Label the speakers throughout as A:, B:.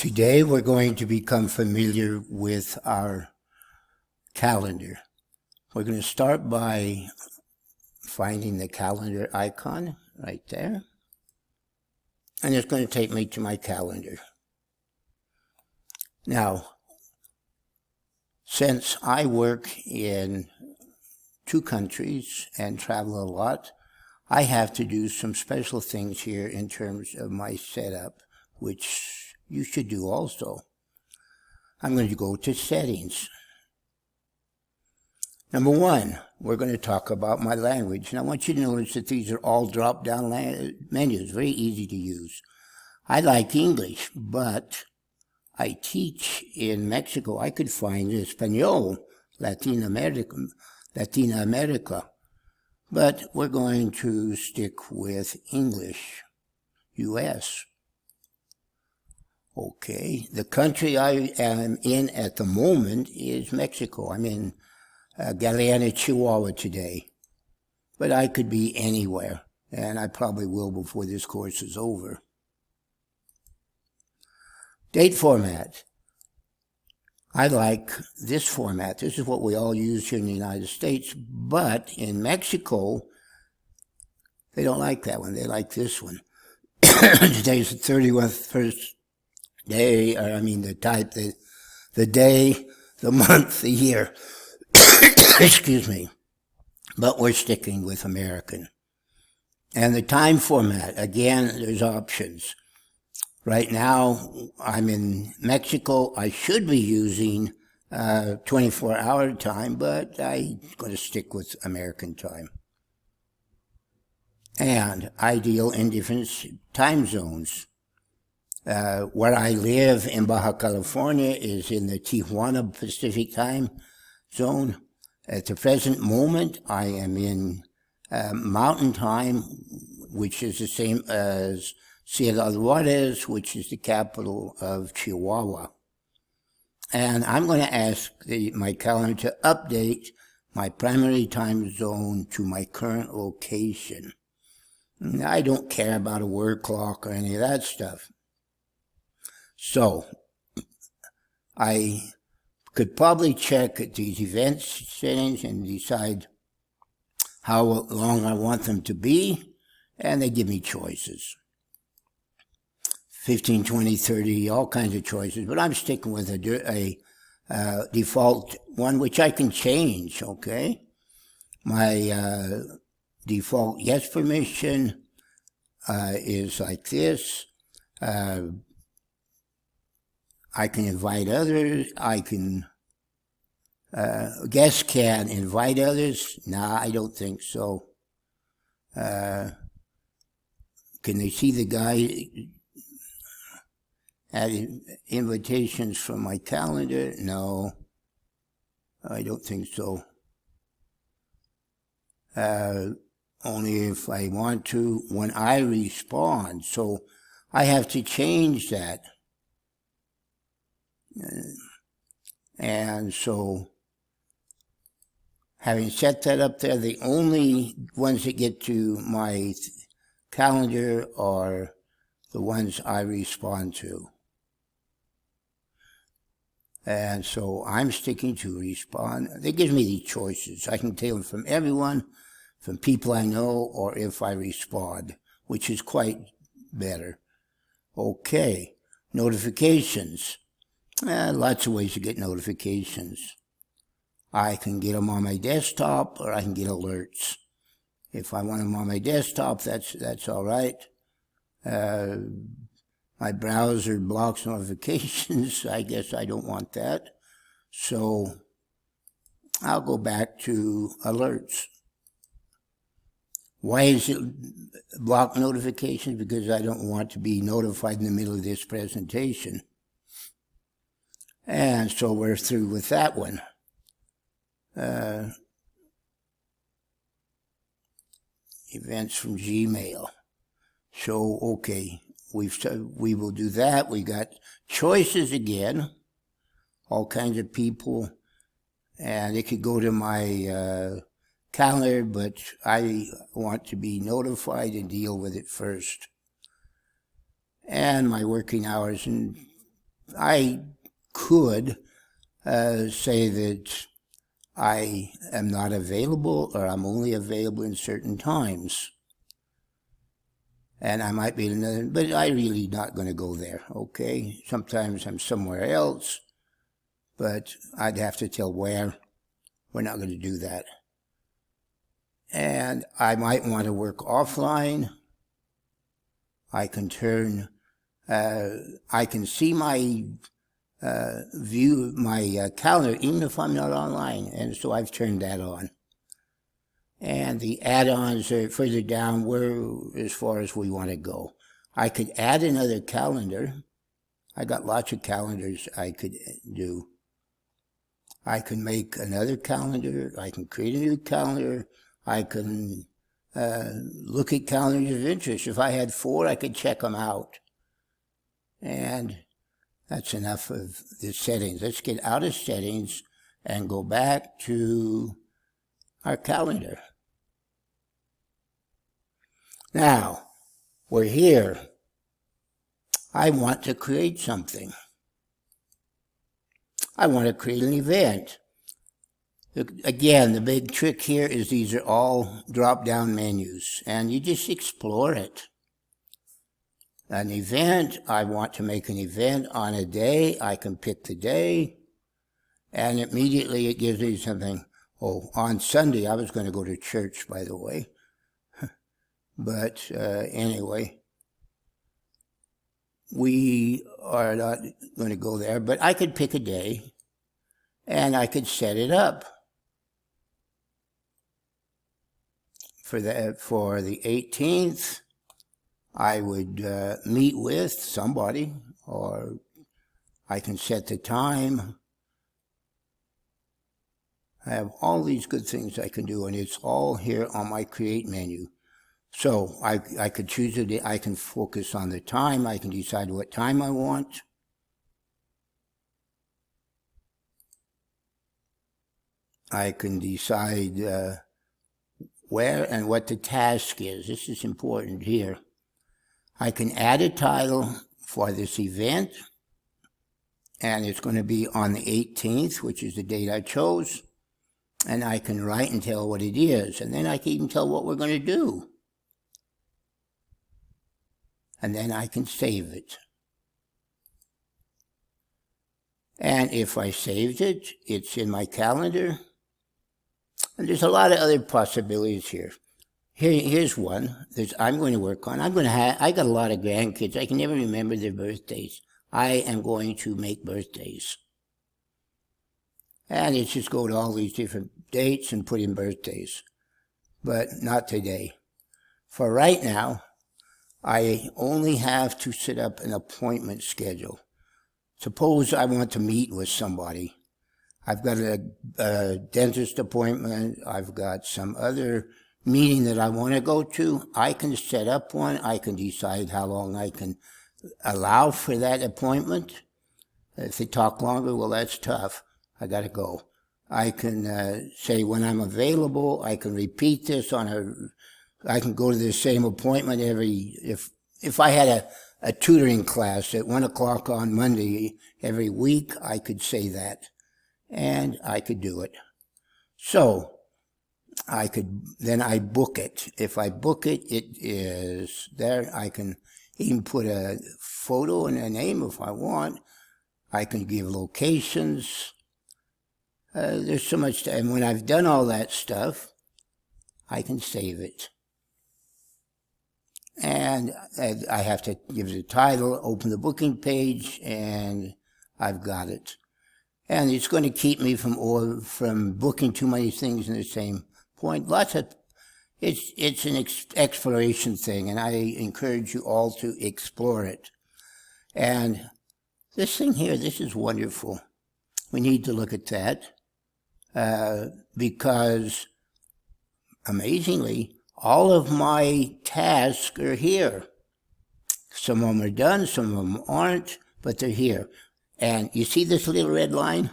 A: Today we're going to become familiar with our calendar. We're going to start by finding the calendar icon right there. And it's going to take me to my calendar. Now, since I work in 2 countries and travel a lot, I have to do some special things here in terms of my setup, which you should do also. I'm going to go to settings. Number 1, we're going to talk about my language. And I want you to notice that these are all drop-down menus, very easy to use. I like English, but I teach in Mexico. I could find Espanol, Latin America. But we're going to stick with English, US. Okay, the country I am in at the moment is Mexico. I'm in Galeana, Chihuahua today. But I could be anywhere, and I probably will before this course is over. Date format. I like this format. This is what we all use here in the United States, but in Mexico, they don't like that one. They like this one. Today's the 31st day, the day, the month, the year. Excuse me. But we're sticking with American. And the time format, again, there's options. Right now, I'm in Mexico. I should be using 24-hour time, but I'm going to stick with American time. And I deal in different time zones. Where I live in Baja California is in the Tijuana Pacific time zone. At the present moment, I am in Mountain Time, which is the same as Ciudad Juarez, which is the capital of Chihuahua. And I'm going to ask my calendar to update my primary time zone to my current location. I don't care about a word clock or any of that stuff. So, I could probably check at these events settings and decide how long I want them to be, and they give me choices. 15, 20, 30, all kinds of choices, but I'm sticking with a default one, which I can change, okay? My default yes permission is like this. I can invite others. I can, guests can invite others. Nah, I don't think so. Can they see the guy add invitations from my calendar? No, I don't think so. Only if I want to when I respond. So I have to change that. And so, having set that up there, the only ones that get to my calendar are the ones I respond to. And so, I'm sticking to respond. They give me the choices. I can tell them from everyone, from people I know, or if I respond, which is quite better. Okay, notifications. Lots of ways to get notifications. I can get them on my desktop, or I can get alerts. If I want them on my desktop, that's all right. My browser blocks notifications. I guess I don't want that. So I'll go back to alerts. Why is it block notifications? Because I don't want to be notified in the middle of this presentation. And so we're through with that one. Events from Gmail. So, okay, we will do that. We got choices again. All kinds of people. And it could go to my calendar, but I want to be notified and deal with it first. And my working hours and I could say that I am not available, or I'm only available in certain times. And I might be in another, but I really not going to go there, okay? Sometimes I'm somewhere else, but I'd have to tell where. We're not going to do that. And I might want to work offline. I can turn, I can see my view, my calendar, even if I'm not online. And so I've turned that on. And the add-ons are further down as far as we want to go. I could add another calendar. I got lots of calendars I could do. I can make another calendar. I can create a new calendar. I can look at calendars of interest. If I had 4, I could check them out. And that's enough of the settings. Let's get out of settings and go back to our calendar. Now, we're here. I want to create something. I want to create an event. Again, the big trick here is these are all drop-down menus, and you just explore it. An event, I want to make an event on a day. I can pick the day, and immediately it gives me something. Oh, on Sunday, I was going to go to church, by the way. But anyway, we are not going to go there, but I could pick a day, and I could set it up. For the 18th, I would meet with somebody, or I can set the time. I have all these good things I can do, and it's all here on my Create menu. So I could choose a day. I can focus on the time. I can decide what time I want. I can decide where and what the task is. This is important here. I can add a title for this event, and it's going to be on the 18th, which is the date I chose, and I can write and tell what it is, and then I can even tell what we're going to do. And then I can save it. And if I saved it, it's in my calendar. And there's a lot of other possibilities here. Here's one that I'm going to work on. I got a lot of grandkids. I can never remember their birthdays. I am going to make birthdays. And it's just go to all these different dates and put in birthdays. But not today. For right now, I only have to set up an appointment schedule. Suppose I want to meet with somebody. I've got a dentist appointment. I've got some other meeting that I want to go to. I can set up one. I can decide how long I can allow for that appointment. If they talk longer, well, that's tough. I got to go. I can say when I'm available. I can repeat this I can go to the same appointment if I had a tutoring class at 1 o'clock on Monday every week, I could say that. And I could do it. So, then I book it. If I book it, it is there. I can even put a photo and a name if I want. I can give locations. There's so much, and when I've done all that stuff, I can save it. And I have to give it a title, open the booking page, and I've got it. And it's going to keep me from booking too many things in the same point. It's an exploration thing, and I encourage you all to explore it. And this thing here, this is wonderful. We need to look at that because, amazingly, all of my tasks are here. Some of them are done, some of them aren't, but they're here. And you see this little red line?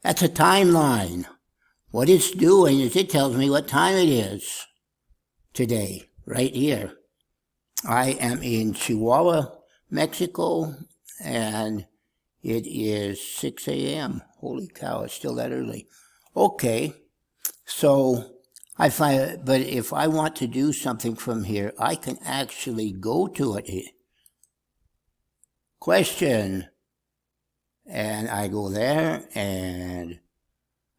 A: That's a timeline. What it's doing is it tells me what time it is today, right here. I am in Chihuahua, Mexico, and it is 6 a.m. Holy cow, it's still that early. Okay, so but if I want to do something from here, I can actually go to it. Question. And I go there, and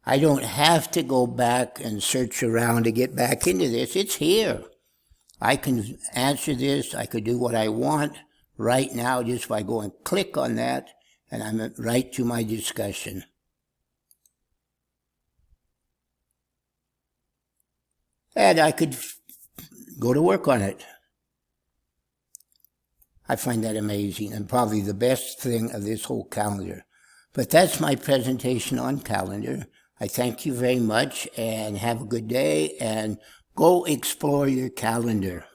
A: I don't have to go back and search around to get back into this. It's here. I can answer this. I could do what I want right now just by going click on that, and I'm right to my discussion. And I could go to work on it. I find that amazing and probably the best thing of this whole calendar. But that's my presentation on calendar. I thank you very much and have a good day, and go explore your calendar.